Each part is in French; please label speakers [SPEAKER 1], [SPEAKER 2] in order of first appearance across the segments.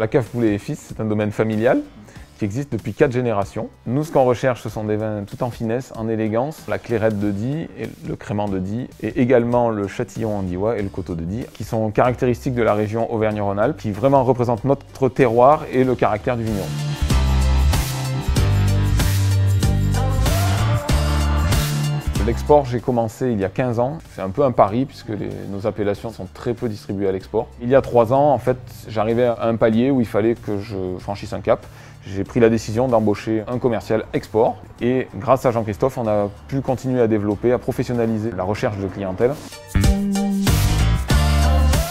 [SPEAKER 1] La cave Poulet et Fils, c'est un domaine familial qui existe depuis 4 générations. Nous, ce qu'on recherche, ce sont des vins tout en finesse, en élégance. La clairette de Die, et le crément de Die, et également le châtillon andiois et le coteau de Die, qui sont caractéristiques de la région Auvergne-Rhône-Alpes, qui vraiment représentent notre terroir et le caractère du vigneron. L'export, j'ai commencé il y a 15 ans. C'est un peu un pari puisque nos appellations sont très peu distribuées à l'export. Il y a 3 ans, en fait, j'arrivais à un palier où il fallait que je franchisse un cap. J'ai pris la décision d'embaucher un commercial export et grâce à Jean-Christophe, on a pu continuer à développer, à professionnaliser la recherche de clientèle.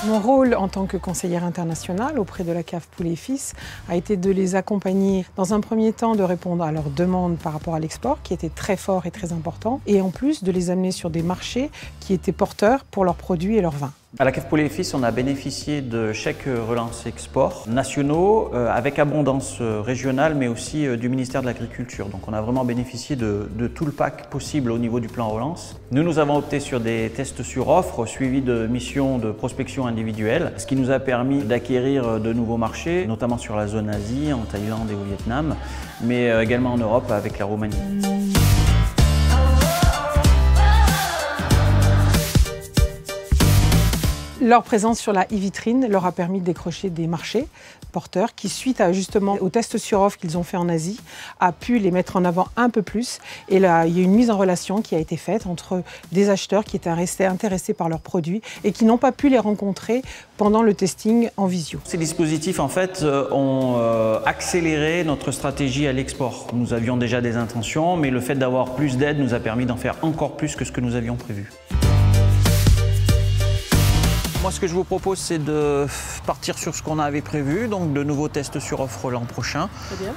[SPEAKER 2] Mon rôle en tant que conseillère internationale auprès de la cave Poulet et Fils a été de les accompagner dans un premier temps, de répondre à leurs demandes par rapport à l'export qui était très fort et très important, et en plus de les amener sur des marchés qui étaient porteurs pour leurs produits et leurs vins.
[SPEAKER 3] À la cave Poulet et Fils, on a bénéficié de chèques relance export nationaux avec abondance régionale, mais aussi du ministère de l'Agriculture. Donc on a vraiment bénéficié de tout le pack possible au niveau du plan relance. Nous avons opté sur des tests sur offre suivis de missions de prospection individuelle, ce qui nous a permis d'acquérir de nouveaux marchés, notamment sur la zone Asie, en Thaïlande et au Vietnam, mais également en Europe avec la Roumanie.
[SPEAKER 2] Leur présence sur la e-vitrine leur a permis de décrocher des marchés porteurs qui, suite à justement aux tests sur offre qu'ils ont fait en Asie, a pu les mettre en avant un peu plus. Et là, il y a une mise en relation qui a été faite entre des acheteurs qui étaient restés intéressés par leurs produits et qui n'ont pas pu les rencontrer pendant le testing en visio.
[SPEAKER 3] Ces dispositifs, en fait, ont accéléré notre stratégie à l'export. Nous avions déjà des intentions, mais le fait d'avoir plus d'aide nous a permis d'en faire encore plus que ce que nous avions prévu. Moi, ce que je vous propose, c'est de partir sur ce qu'on avait prévu, donc de nouveaux tests sur offre l'an prochain,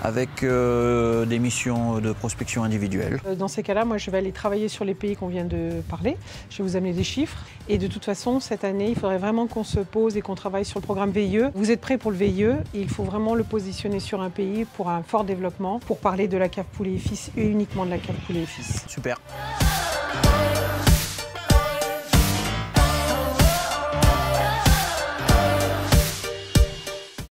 [SPEAKER 3] avec des missions de prospection individuelle.
[SPEAKER 2] Dans ces cas-là, moi, je vais aller travailler sur les pays qu'on vient de parler. Je vais vous amener des chiffres. Et de toute façon, cette année, il faudrait vraiment qu'on se pose et qu'on travaille sur le programme VIE. Vous êtes prêts pour le VIE et il faut vraiment le positionner sur un pays pour un fort développement, pour parler de la cave Poulet et Fils et uniquement de la cave Poulet et Fils.
[SPEAKER 3] Super.